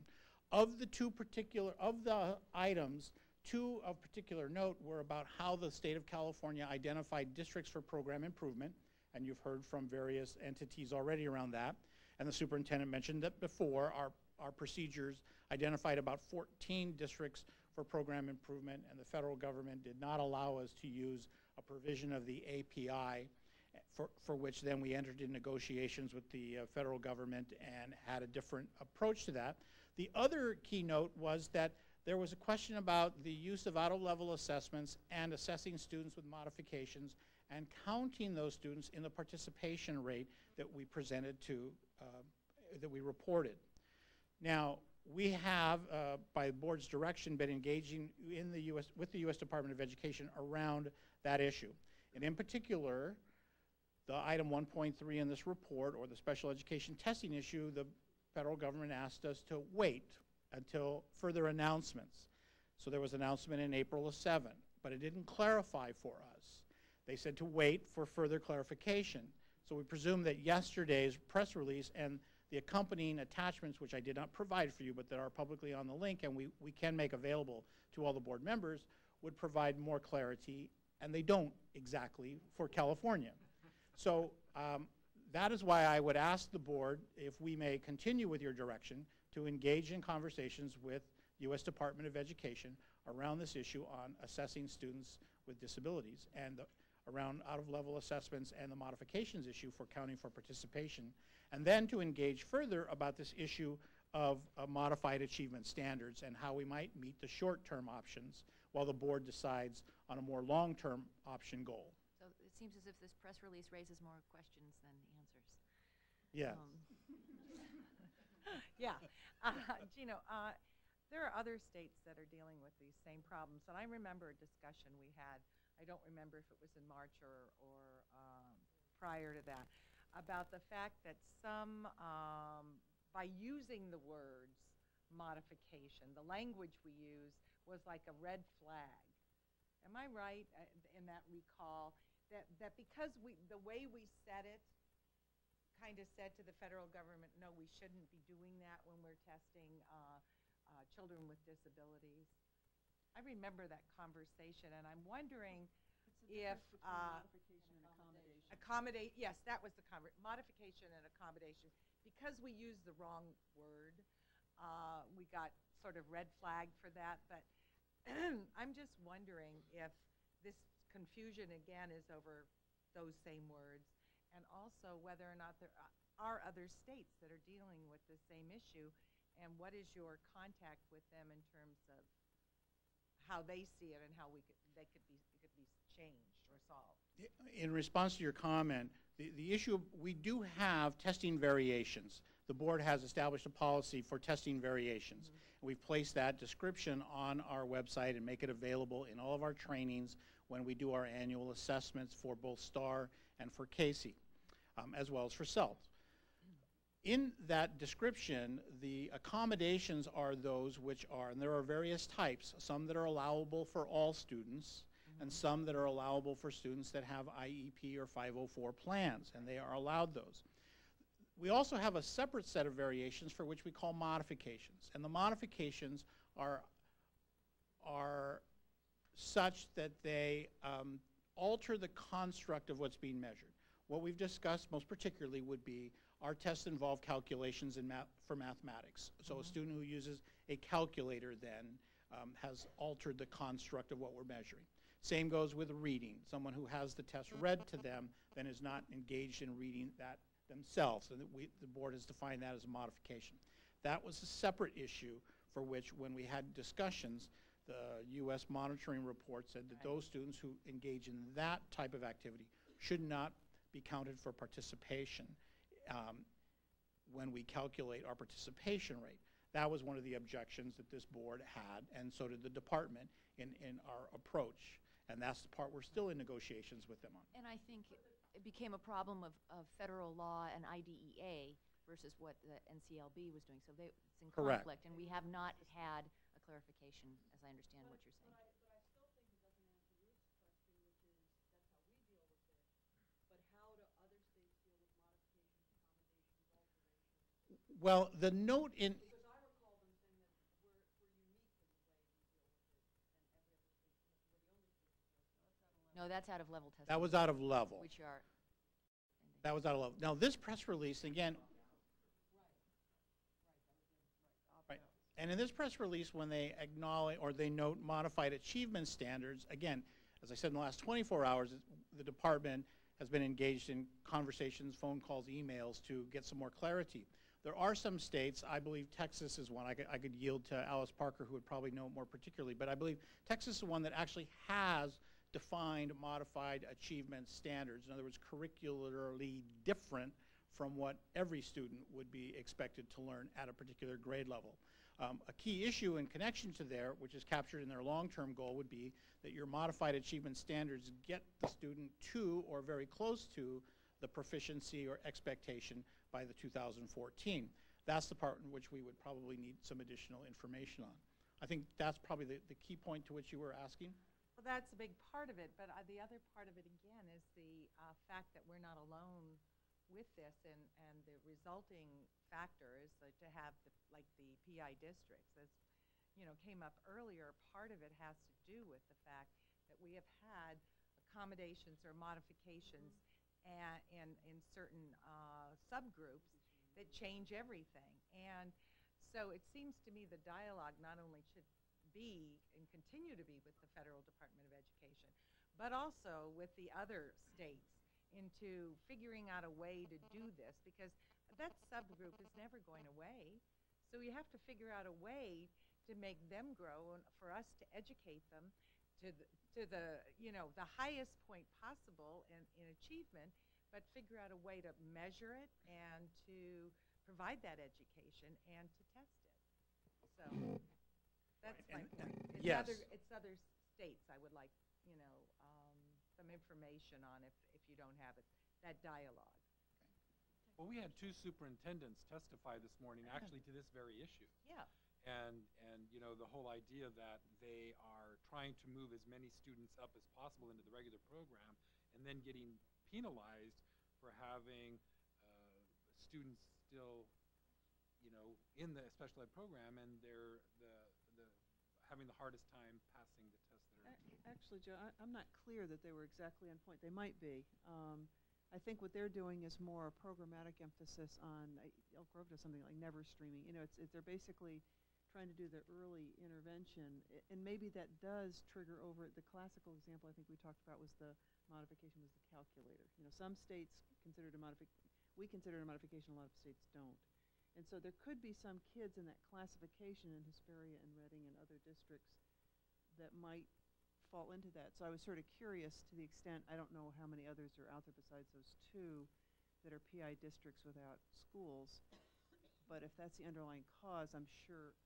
Of the items, two of particular note were about how the state of California identified districts for program improvement, and you've heard from various entities already around that. And the superintendent mentioned that before, our procedures identified about 14 districts for program improvement, and the federal government did not allow us to use a provision of the API, for which then we entered in negotiations with the federal government and had a different approach to that. The other keynote was that there was a question about the use of out-of-level assessments and assessing students with modifications and counting those students in the participation rate that we presented to, that we reported. Now, we have, by the board's direction, been engaging in the with the U.S. Department of Education around that issue. And in particular, the item 1.3 in this report, or the special education testing issue, the federal government asked us to wait until further announcements. So there was an announcement in April of 7, but it didn't clarify for us. They said to wait for further clarification. So we presume that yesterday's press release and the accompanying attachments, which I did not provide for you, but that are publicly on the link and we can make available to all the board members, would provide more clarity, and they don't exactly for California. So that is why I would ask the board, if we may continue with your direction, to engage in conversations with U.S. Department of Education around this issue on assessing students with disabilities and around out-of-level assessments and the modifications issue for counting for participation, and then to engage further about this issue of modified achievement standards and how we might meet the short-term options while the board decides on a more long-term option goal. So it seems as if this press release raises more questions than answers. Yeah. Yeah. Gino, there are other states that are dealing with these same problems, and I remember a discussion we had, I don't remember if it was in March or prior to that, about the fact that some, by using the words modification, the language we use was like a red flag. Am I right in that recall? That because the way we said it kind of said to the federal government, no, we shouldn't be doing that when we're testing children with disabilities. I remember that conversation, and I'm wondering if modification and accommodation. Yes, that was the modification and accommodation. Because we used the wrong word, we got sort of red flagged for that. But I'm just wondering if this confusion again is over those same words, and also whether or not there are other states that are dealing with the same issue, and what is your contact with them in terms of how they see it and how it could be changed or solved. In response to your comment, the issue, we do have testing variations. The board has established a policy for testing variations. Mm-hmm. We've placed that description on our website and make it available in all of our trainings when we do our annual assessments for both STAR and for Casey, as well as for SELF. In that description, the accommodations are those which are, and there are various types, some that are allowable for all students, and some that are allowable for students that have IEP or 504 plans, and they are allowed those. We also have a separate set of variations for which we call modifications, and the modifications are such that they alter the construct of what's being measured. What we've discussed most particularly would be our tests involve calculations for mathematics. So a student who uses a calculator then has altered the construct of what we're measuring. Same goes with reading. Someone who has the test read to them then is not engaged in reading that themselves, and the board has defined that as a modification. That was a separate issue for which, when we had discussions, the U.S. monitoring report said that those students who engage in that type of activity should not be counted for participation when we calculate our participation rate. That was one of the objections that this board had, and so did the department in our approach. And that's the part we're still in negotiations with them on. And I think it became a problem of federal law and IDEA versus what the NCLB was doing. So it's in Correct. conflict, and we have not had a clarification, as I understand what you're saying. But I still think it doesn't answer Ruth's question, which is that's how we deal with it. But how do other states deal with modifications, accommodations, alterations? Well, the note in Because I recall them saying that we're unique in the way we deal with it, and every other state, we're the only state that does it. No, that's out of level testing. that was out of level. Which are That was out of level. Now, this press release, again, right. And in this press release, when they acknowledge or they note modified achievement standards, again, as I said, in the last 24 hours, the department has been engaged in conversations, phone calls, emails to get some more clarity. There are some states, I believe Texas is one, I could yield to Alice Parker, who would probably know more particularly, but I believe Texas is one that actually has defined modified achievement standards. In other words, curricularly different from what every student would be expected to learn at a particular grade level. A key issue in connection to there, which is captured in their long-term goal, would be that your modified achievement standards get the student to or very close to the proficiency or expectation by the 2014. That's the part in which we would probably need some additional information on. I think that's probably the key point to which you were asking. Well, that's a big part of it, but the other part of it, again, is the fact that we're not alone with this, and the resulting factor is to have, like the PI districts, as came up earlier. Part of it has to do with the fact that we have had accommodations or modifications in certain subgroups that change everything. And so it seems to me the dialogue not only should be and continue to be with the Federal Department of Education, but also with the other states into figuring out a way to do this, because that subgroup is never going away. So you have to figure out a way to make them grow and for us to educate them to the the highest point possible in achievement, but figure out a way to measure it and to provide that education and to test it. So that's my point. Yes. It's other states I would like, some information on if you don't have it, that dialogue. Well, we had two superintendents testify this morning actually to this very issue. Yeah. And the whole idea that they are trying to move as many students up as possible into the regular program and then getting penalized for having students still in the special ed program, and they're having the hardest time passing the tests that are Actually, Joe, I'm not clear that they were exactly on point. They might be. I think what they're doing is more a programmatic emphasis on, Elk Grove does something like never streaming. They're basically trying to do the early intervention, and maybe that does trigger over. The classical example I think we talked about was the modification was the calculator. Some states consider it a modification. We consider it a modification. A lot of states don't. And so there could be some kids in that classification in Hesperia and Reading and other districts that might fall into that. So I was sort of curious to the extent, I don't know how many others are out there besides those two that are PI districts without schools, but if that's the underlying cause, I'm sure,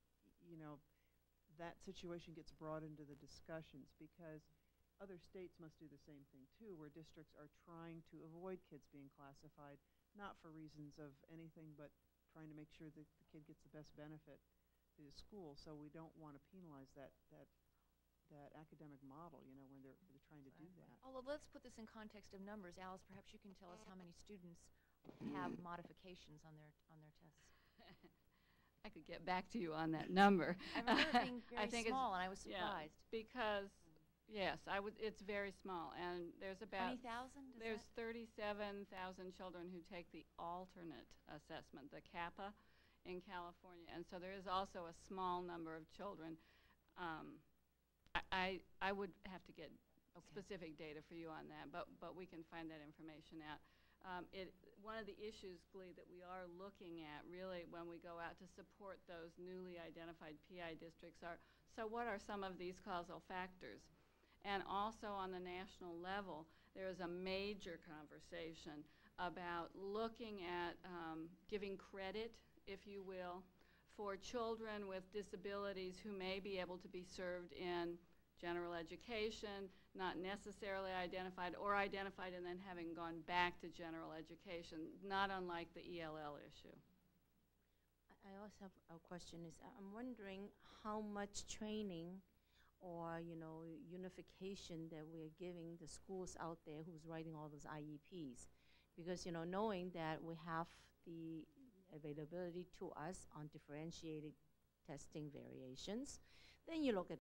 that situation gets brought into the discussions, because other states must do the same thing too, where districts are trying to avoid kids being classified, not for reasons of anything, but trying to make sure that the kid gets the best benefit through the school. So we don't want to penalize that academic model, when they're trying to do that. Although let's put this in context of numbers. Alice, perhaps you can tell us how many students have modifications on their tests. I could get back to you on that number. I remember it being very I think small, and I was surprised. Yeah, because yes, it's very small, and there's about 20,000. There's 37,000 children who take the alternate assessment, the CAPA, in California, and so there is also a small number of children. I would have to get specific data for you on that, but we can find that information out. One of the issues, Glee, that we are looking at really when we go out to support those newly identified PI districts are, so what are some of these causal factors? And also on the national level, there is a major conversation about looking at giving credit, if you will, for children with disabilities who may be able to be served in general education, not necessarily identified, or identified and then having gone back to general education, not unlike the ELL issue. I also have a question. I'm wondering how much training or, unification that we're giving the schools out there who's writing all those IEPs. Because, knowing that we have the availability to us on differentiated testing variations, then you look at